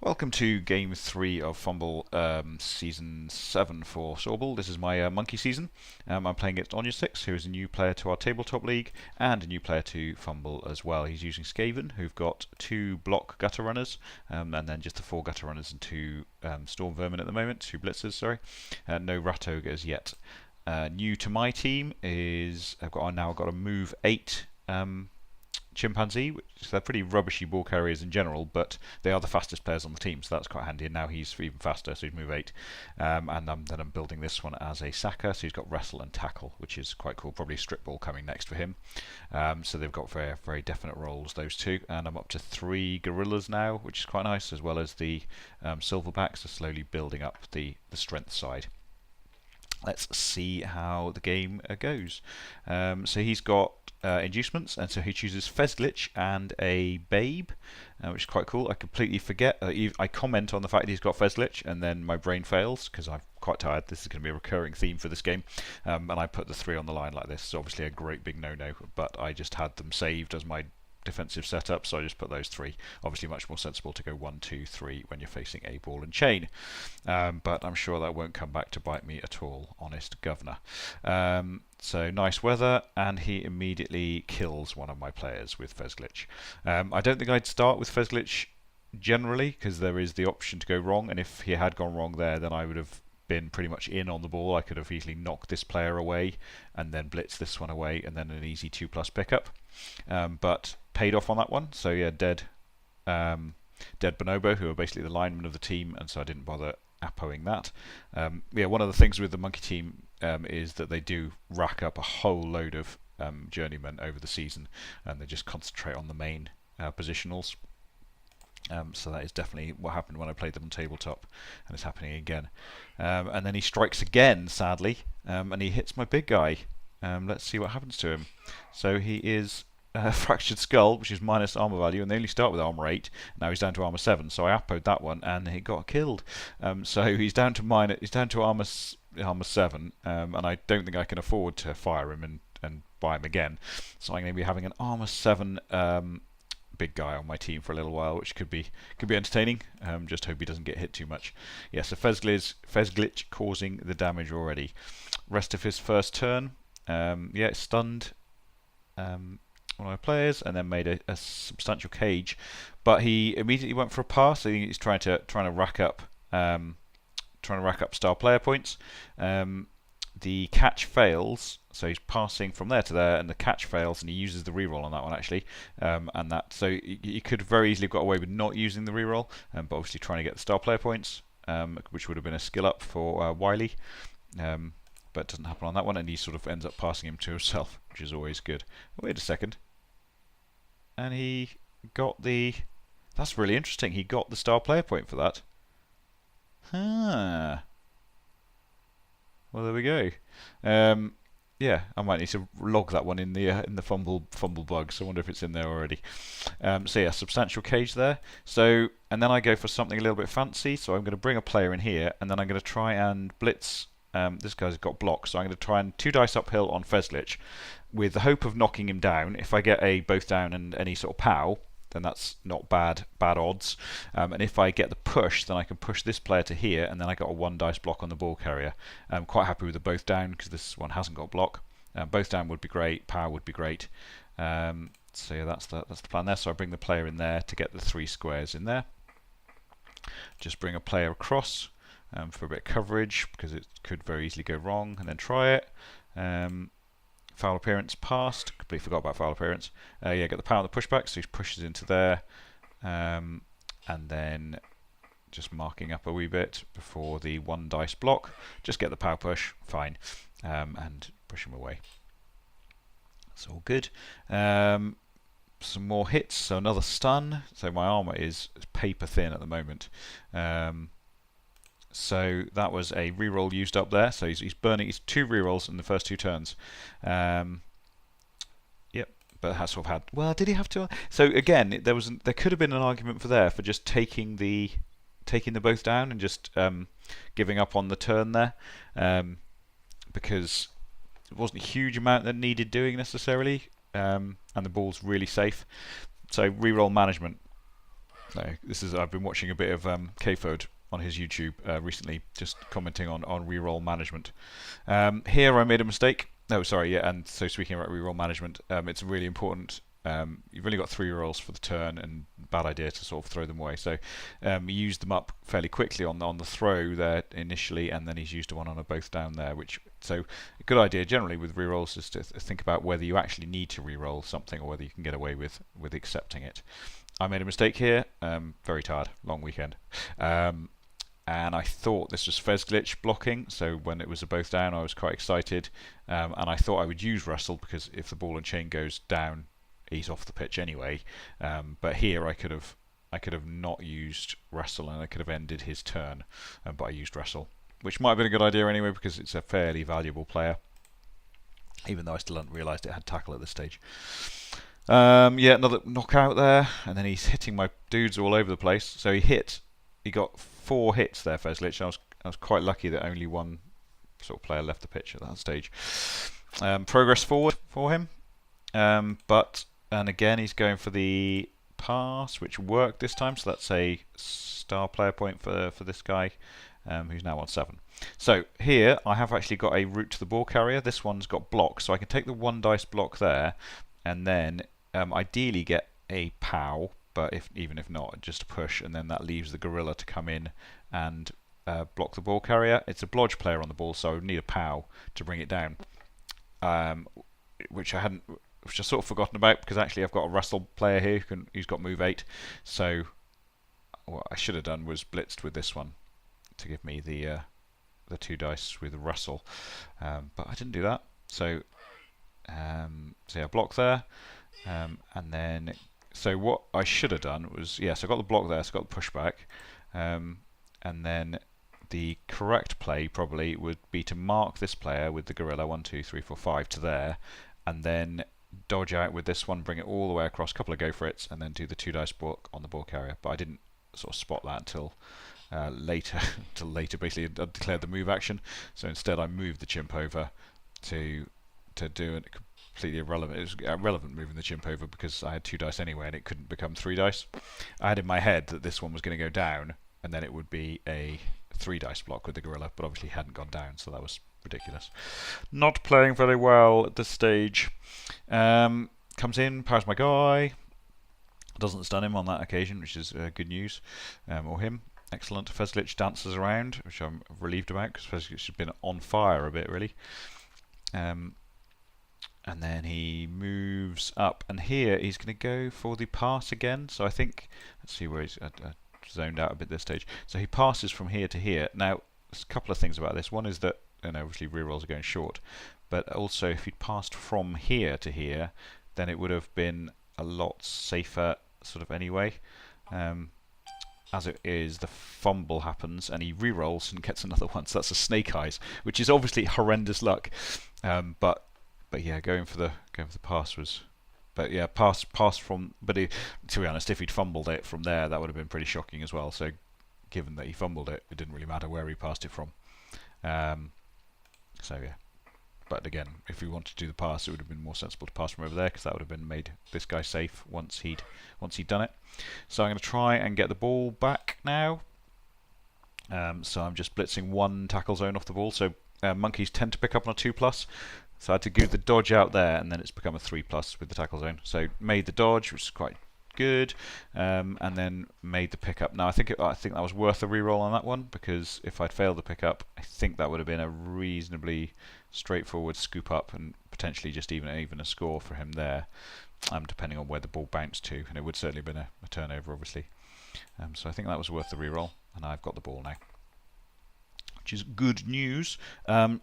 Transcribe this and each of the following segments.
Welcome to Game 3 of Fumbbl Season 7 for SAWBBL. This is my monkey season. I'm playing against Onyersix, who is a new player to our tabletop league, and a new player to Fumbbl as well. He's using Skaven, who've got 2 block gutter runners, and then just the 4 gutter runners and 2 storm vermin at the moment, 2 blitzers, sorry. No rat ogres yet. New to my team is, I've now got a move 8 chimpanzee, which they're pretty rubbishy ball carriers in general, but they are the fastest players on the team, so that's quite handy. And now he's even faster, so he's move 8. And then I'm building this one as a sacker, so he's got wrestle and tackle, which is quite cool. Probably strip ball coming next for him. So they've got very, very definite roles, those two. And I'm up to 3 gorillas now, which is quite nice, as well as the silverbacks, so slowly building up the strength side. Let's see how the game goes. So he's got inducements, and so he chooses Fezglitch and a Babe, which is quite cool. I completely forget. I comment on the fact that he's got Fezglitch, and then my brain fails because I'm quite tired. This is going to be a recurring theme for this game, and I put the 3 on the line like this. It's obviously a great big no-no, but I just had them saved as my defensive setup, so I just put those 3. Obviously much more sensible to go 1, 2, 3 when you're facing a ball and chain, but I'm sure that won't come back to bite me at all, honest governor. So nice weather, and he immediately kills one of my players with Fezglitch. I don't think I'd start with Fezglitch generally, because there is the option to go wrong, and if he had gone wrong there, then I would have been pretty much in on the ball. I could have easily knocked this player away and then blitzed this one away, and then an easy 2+ pickup. But paid off on that one, so yeah, dead Bonobo, who are basically the linemen of the team, and so I didn't bother appoing that. Yeah, one of the things with the monkey team is that they do rack up a whole load of journeymen over the season, and they just concentrate on the main positionals. So that is definitely what happened when I played them on tabletop, and it's happening again. And then he strikes again, sadly, and he hits my big guy. Let's see what happens to him. So he is Fractured Skull, which is minus armor value, and they only start with armor 8. Now he's down to armor 7, so I appoed that one, and he got killed. So he's down to armor 7, and I don't think I can afford to fire him and buy him again. So I'm going to be having an armor 7 big guy on my team for a little while, which could be entertaining. Just hope he doesn't get hit too much. Yeah, so Fezglitch causing the damage already. Rest of his first turn, yeah, it's stunned one of my players, and then made a substantial cage. But he immediately went for a pass. So he's trying to rack up star player points. The catch fails, so he's passing from there to there, and the catch fails, and he uses the reroll on that one actually, and that, so he could have very easily have got away with not using the reroll, but obviously trying to get the star player points, which would have been a skill up for Wiley, but it doesn't happen on that one, and he sort of ends up passing him to himself, which is always good. Wait a second, and he got the. That's really interesting. He got the star player point for that. Huh. Well, there we go. Yeah, I might need to log that one in the Fumbbl bugs. I wonder if it's in there already. So yeah, substantial cage there. So, and then I go for something a little bit fancy. So I'm going to bring a player in here, and then I'm going to try and blitz. This guy's got blocks, so I'm going to try and 2 dice uphill on Fezglitch, with the hope of knocking him down. If I get a both down and any sort of pow, then that's not bad odds. And if I get the push, then I can push this player to here, and then I got a 1 dice block on the ball carrier. I'm quite happy with the both down, because this one hasn't got block. Both down would be great, power would be great. So yeah, that's the plan there. So I bring the player in there to get the 3 squares in there. Just bring a player across for a bit of coverage, because it could very easily go wrong, and then try it. Foul appearance passed. Completely forgot about foul appearance. Yeah, get the power of the pushback, so he pushes into there, and then just marking up a wee bit before the 1 dice block. Just get the power push, fine, and push him away. That's all good. Some more hits, so another stun. So my armor is paper thin at the moment. So that was a reroll used up there. So he's burning his 2 rerolls in the first 2 turns. Yep, but has sort of had. Well, did he have to? So again, there could have been an argument for just taking the both down and just giving up on the turn there, because it wasn't a huge amount that needed doing necessarily, and the ball's really safe. So reroll management. No, this is I've been watching a bit of Kfode on his YouTube recently, just commenting on reroll management. Here I made a mistake. No, sorry, yeah. And so speaking about reroll management, it's really important. You've only got 3 rerolls for the turn, and bad idea to sort of throw them away. So he used them up fairly quickly on the throw there initially, and then he's used one on a both down there. So a good idea generally with rerolls is to think about whether you actually need to reroll something or whether you can get away with accepting it. I made a mistake here. Very tired, long weekend. And I thought this was Fez glitch blocking, so when it was a both down I was quite excited, and I thought I would use wrestle because if the ball and chain goes down he's off the pitch anyway, but here I could have not used wrestle and I could have ended his turn, but I used wrestle, which might have been a good idea anyway because it's a fairly valuable player, even though I still hadn't realised it had tackle at this stage. Yeah, another knockout there, and then he's hitting my dudes all over the place. So he got 4 hits there, Fezlich. I was quite lucky that only one sort of player left the pitch at that stage. Progress forward for him, and again he's going for the pass, which worked this time. So that's a star player point for this guy, who's now on 7. So here I have actually got a route to the ball carrier. This one's got block, so I can take the 1 dice block there, and then ideally get a POW, but even if not, just a push, and then that leaves the gorilla to come in and block the ball carrier. It's a blodge player on the ball, so I would need a POW to bring it down, which I sort of forgotten about because actually I've got a wrestle player here who's got move 8. So what I should have done was blitzed with this one to give me the 2 dice with wrestle, but I didn't do that. So yeah, block there, and then so what I should have done was, yes, I got the block there, so I got the pushback, and then the correct play probably would be to mark this player with the gorilla 1, 2, 3, 4, 5 to there, and then dodge out with this one, bring it all the way across, couple of go for it's, and then do the 2 dice block on the ball carrier. But I didn't sort of spot that until later. Until later, basically, I declared the move action. So instead, I moved the chimp over to do it completely irrelevant. It was irrelevant moving the chimp over because I had 2 dice anyway, and it couldn't become 3 dice. I had in my head that this one was going to go down, and then it would be a 3 dice block with the gorilla, but obviously hadn't gone down, so that was ridiculous. Not playing very well at this stage. Comes in, powers my guy. Doesn't stun him on that occasion, which is good news. Or him. Excellent. Fezlich dances around, which I'm relieved about because Fezlich has been on fire a bit, really. And then he moves up, and here he's going to go for the pass again. So I think, let's see where he's zoned out a bit this stage. So he passes from here to here. Now, there's a couple of things about this. One is that, obviously rerolls are going short, but also if he'd passed from here to here, then it would have been a lot safer sort of anyway. As it is, the fumble happens and he rerolls and gets another one. So that's a snake eyes, which is obviously horrendous luck. But yeah, going for the pass was. But yeah, pass from. But to be honest, if he'd fumbled it from there, that would have been pretty shocking as well. So given that he fumbled it, it didn't really matter where he passed it from. So yeah. But again, if we wanted to do the pass, it would have been more sensible to pass from over there because that would have been made this guy safe once he'd done it. So I'm going to try and get the ball back now. So I'm just blitzing 1 tackle zone off the ball. So monkeys tend to pick up on a 2+. So I had to do the dodge out there, and then it's become a 3+ with the tackle zone. So made the dodge, which is quite good, and then made the pickup. Now I think that was worth a reroll on that one because if I'd failed the pickup, I think that would have been a reasonably straightforward scoop up and potentially just even a score for him there, depending on where the ball bounced to, and it would certainly have been a turnover, obviously. So I think that was worth the reroll, and I've got the ball now, which is good news,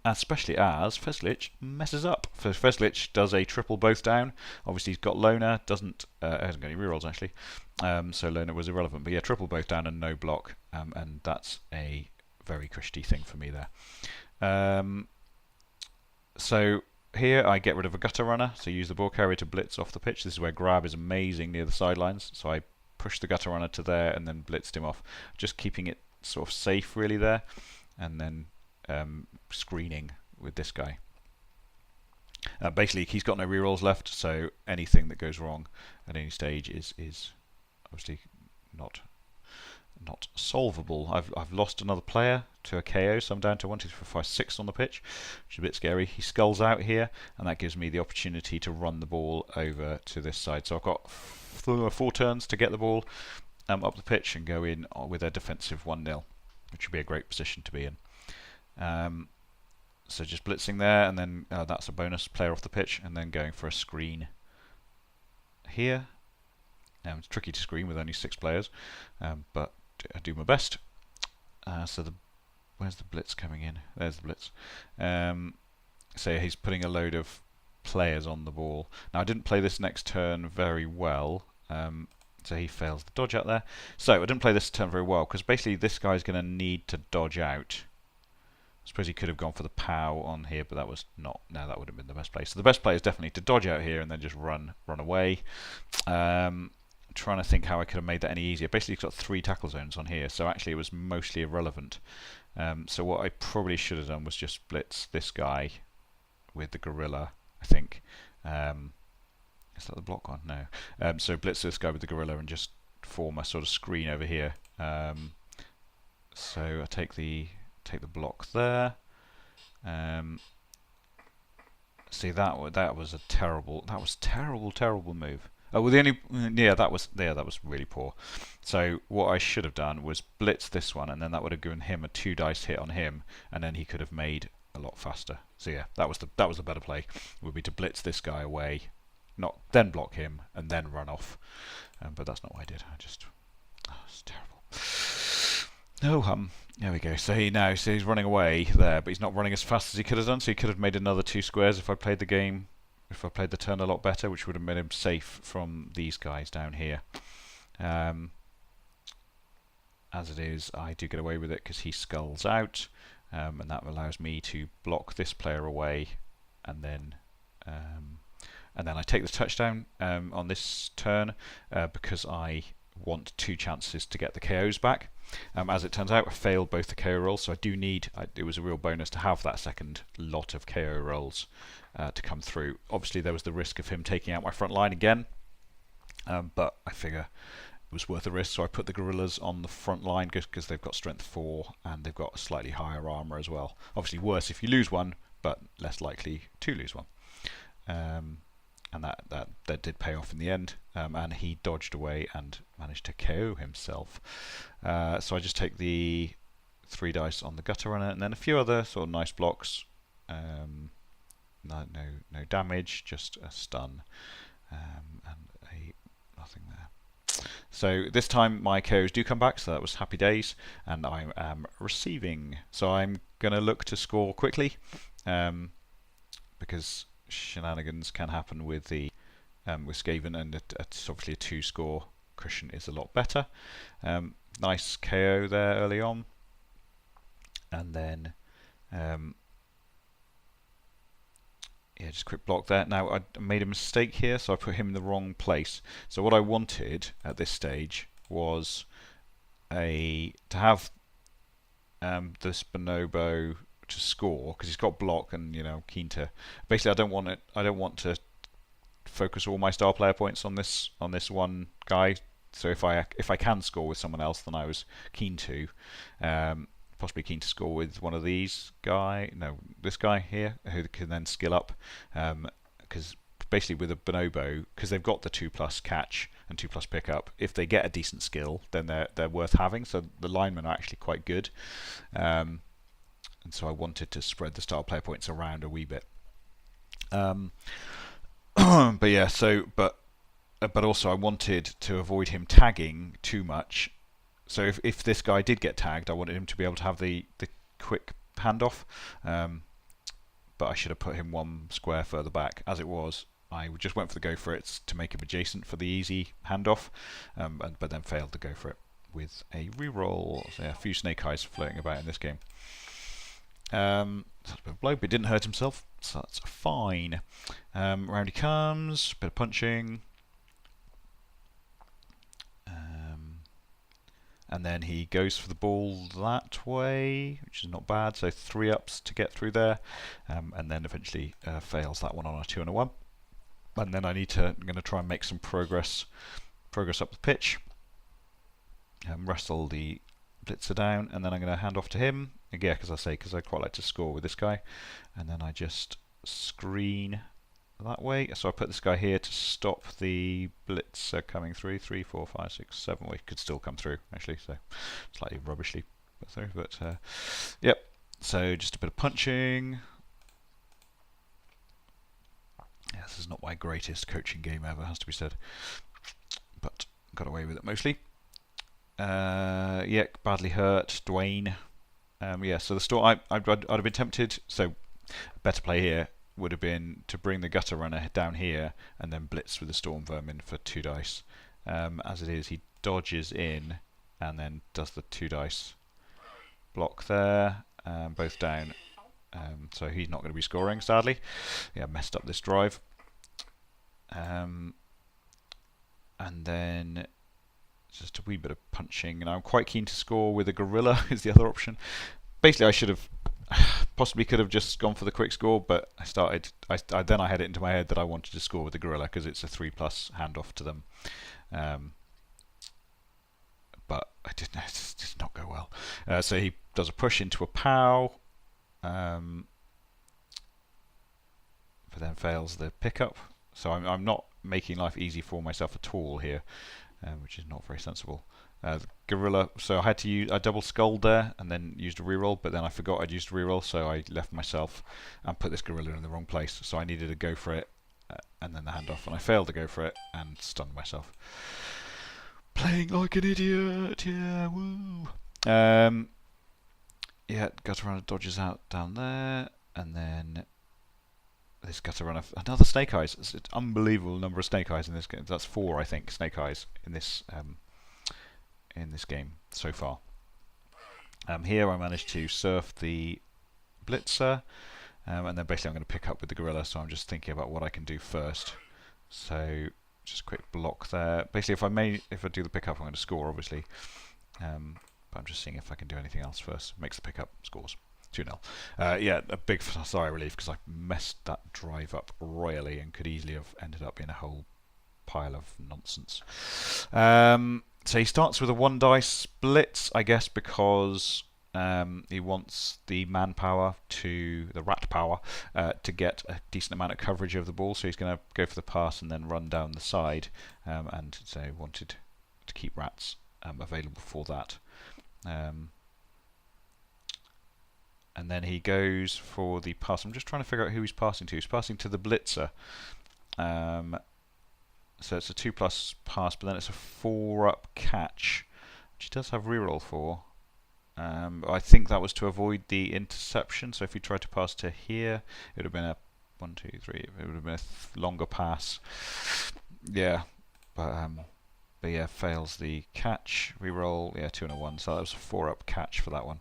especially as Fezlich messes up. Fezlich does a triple both down. Obviously he's got Loner, hasn't got any rerolls actually, so Loner was irrelevant. But yeah, triple both down and no block, and that's a very cushy thing for me there. So here I get rid of a gutter runner, so use the ball carrier to blitz off the pitch. This is where grab is amazing near the sidelines, so I pushed the gutter runner to there and then blitzed him off, just keeping it sort of safe really there, and then screening with this guy. Basically he's got no rerolls left, so anything that goes wrong at any stage is obviously not solvable. I've lost another player to a KO, so I'm down to 1, 2, 3, 4, 5, 6 on the pitch, which is a bit scary. He skulls out here, and that gives me the opportunity to run the ball over to this side. So I've got 4 turns to get the ball up the pitch and go in with a defensive 1-0, which would be a great position to be in. So just blitzing there, and then that's a bonus player off the pitch, and then going for a screen here. It's tricky to screen with only 6 players, but I do my best. So where's the blitz coming in? There's the blitz. So he's putting a load of players on the ball. Now I didn't play this next turn very well, so he fails the dodge out there. So I didn't play this turn very well because basically this guy's going to need to dodge out. I suppose he could have gone for the POW on here, but that was not. No, that would have been the best play. So the best play is definitely to dodge out here and then just run away. Trying to think how I could have made that any easier. Basically, he's got 3 tackle zones on here, so actually it was mostly irrelevant. So what I probably should have done was just blitz this guy with the gorilla, I think. Is that the block one? No. So blitz this guy with the gorilla and just form a sort of screen over here. So I take the block there. See that was a terrible move. Oh, well, that was really poor. So what I should have done was blitz this one, and then that would have given him a 2 dice hit on him, and then he could have made a lot faster. So yeah, that was the better play. Would be to blitz this guy away, then block him, and then run off. But that's not what I did. It's terrible. No, there we go. So he's running away there, but he's not running as fast as he could have done. So he could have made another 2 squares if I played the game. If I played the turn a lot better, which would have made him safe from these guys down here. As it is, I do get away with it because he skulls out, and that allows me to block this player away, and then I take the touchdown on this turn because I want 2 chances to get the KOs back. As it turns out, I failed both the KO rolls, so I do need. It was a real bonus to have that second lot of KO rolls to come through. Obviously, there was the risk of him taking out my front line again, but I figure it was worth the risk, so I put the gorillas on the front line because they've got strength 4 and they've got slightly higher armor as well. Obviously, worse if you lose one, but less likely to lose one. And that did pay off in the end, and he dodged away and managed to KO himself. So I just take the 3 dice on the gutter runner, and then a few other sort of nice blocks. No damage, just a stun, and nothing there. So this time my KOs do come back, so that was happy days, and I am receiving. So I'm going to look to score quickly, because shenanigans can happen with the with Skaven, and it's obviously a 2 score cushion is a lot better. Nice KO there early on, and then just quick block there. Now I made a mistake here, so I put him in the wrong place. So what I wanted at this stage was to have this bonobo to score, because he's got block, and keen to. Basically, I don't want to focus all my star player points on this one guy. So if I can score with someone else, then I was keen to. Possibly keen to score with one of these this guy here, who can then skill up, because basically with a bonobo, because they've got the 2+ catch and 2+ pickup, if they get a decent skill, then they're worth having. So the linemen are actually quite good, and so I wanted to spread the star player points around a wee bit. But yeah, but also I wanted to avoid him tagging too much. So if this guy did get tagged, I wanted him to be able to have the quick handoff. But I should have put him 1 square further back. As it was, I just went for the go for it to make him adjacent for the easy handoff, but then failed to go for it with a reroll. So yeah, a few snake eyes floating about in this game. That's a bit of a blow, but he didn't hurt himself, so that's fine. Round he comes, bit of punching. And then he goes for the ball that way, which is not bad. So 3 ups to get through there, and then eventually fails that one on a 2 and a 1. And then I'm going to try and make some progress up the pitch. wrestle the blitzer down, and then I'm going to hand off to him. Yeah, because I quite like to score with this guy, and then I just screen that way. So I put this guy here to stop the blitzer coming through. 3, 4, 5, 6, 7. Well, he could still come through actually, so slightly rubbishly through, but yep. So just a bit of punching. Yeah, this is not my greatest coaching game ever, has to be said, but got away with it mostly. Yeah, badly hurt, Dwayne. Yeah, so the store I'd have been tempted. So better play here would have been to bring the gutter runner down here and then blitz with the storm vermin for 2 dice. As it is, he dodges in and then does the 2 dice block there, both down. So he's not going to be scoring, sadly. Yeah, messed up this drive. And then just a wee bit of punching, and I'm quite keen to score with a gorilla is the other option. Basically, I should have possibly could have just gone for the quick score, but then I had it into my head that I wanted to score with the gorilla because it's a 3+ handoff to them. But I didn't. It did not go well. So he does a push into a POW, but then fails the pickup. So I'm not making life easy for myself at all here, which is not very sensible. The gorilla, so I had to use, I double skulled there and then used a reroll, but then I forgot I'd used a reroll, so I left myself and put this gorilla in the wrong place. So I needed to go for it and then the handoff, and I failed to go for it and stunned myself. Playing like an idiot, yeah, woo. Yeah, gutter runner dodges out down there, and then this gutter runner, another snake eyes. It's an unbelievable number of snake eyes in this game. That's 4, I think, snake eyes in this game so far. Here I managed to surf the blitzer, and then basically I'm going to pick up with the gorilla, so I'm just thinking about what I can do first. So just a quick block there. Basically if I do the pickup I'm going to score, obviously, but I'm just seeing if I can do anything else first. Makes the pickup, scores. 2-0. Yeah, a big sigh of relief because I messed that drive up royally and could easily have ended up in a whole pile of nonsense. So he starts with a 1 dice blitz, I guess, because he wants the manpower the rat power, to get a decent amount of coverage of the ball. So he's going to go for the pass and then run down the side, and so he wanted to keep rats available for that. And then he goes for the pass. I'm just trying to figure out who he's passing to. He's passing to the blitzer. So it's a 2+ pass, but then it's a 4-up catch, which he does have reroll for. I think that was to avoid the interception. So if he tried to pass to here, it would have been a 1, 2, 3. It would have been a longer pass. Yeah, but yeah, fails the catch. Reroll. Yeah, 2 and a 1. So that was a 4-up catch for that one.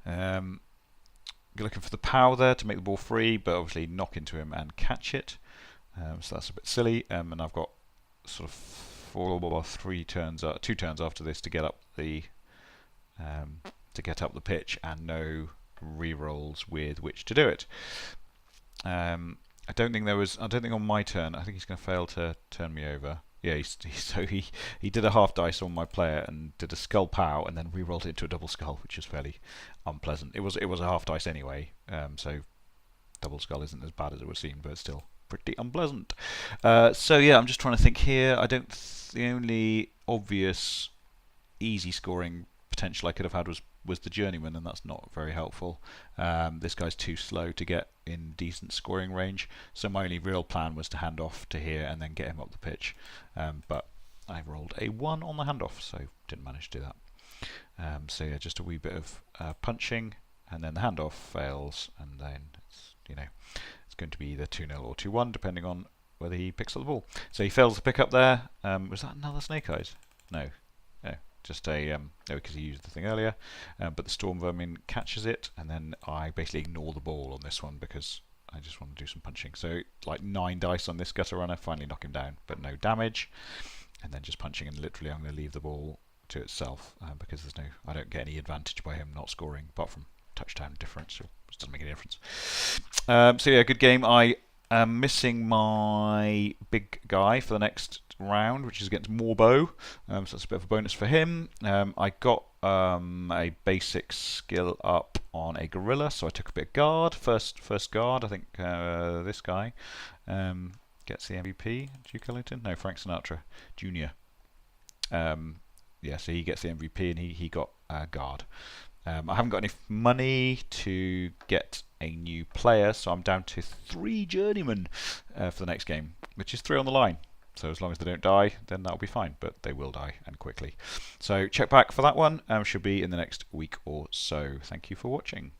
You're looking for the POW there to make the ball free, but obviously knock into him and catch it. So that's a bit silly. And I've got sort of 2 turns after this to get up the pitch, and no rerolls with which to do it. I don't think on my turn. I think he's going to fail to turn me over. Yeah, so he did a half dice on my player and did a skull POW and then re-rolled it into a double skull, which is fairly unpleasant. It was a half dice anyway, so double skull isn't as bad as it would seem, but it's still pretty unpleasant. So yeah, I'm just trying to think here. The only obvious easy scoring potential I could have had was the journeyman, and that's not very helpful. This guy's too slow to get in decent scoring range, so my only real plan was to hand off to here and then get him up the pitch, but I rolled a 1 on the handoff, so didn't manage to do that. So yeah, just a wee bit of punching, and then the handoff fails, and then it's going to be either 2-0 or 2-1 depending on whether he picks up the ball. So he fails to pick up there. Was that another snake eyes? No. Just no, because he used the thing earlier, but the storm vermin catches it, and then I basically ignore the ball on this one because I just want to do some punching. So like 9 dice on this gutter runner, finally knock him down, but no damage, and then just punching, and literally I'm going to leave the ball to itself because I don't get any advantage by him not scoring apart from touchdown difference, which doesn't make any difference. So yeah, good game. I I'm missing my big guy for the next round, which is against Morbo, so that's a bit of a bonus for him. I got a basic skill up on a gorilla, so I took a bit of guard. First guard, I think this guy gets the MVP. Duke Ellington? No, Frank Sinatra Jr. Yeah, so he gets the MVP, and he got guard. I haven't got enough money to get a new player, so I'm down to 3 journeymen for the next game, which is 3 on the line. So as long as they don't die, then that'll be fine, but they will die, and quickly. So check back for that one. Should be in the next week or so. Thank you for watching.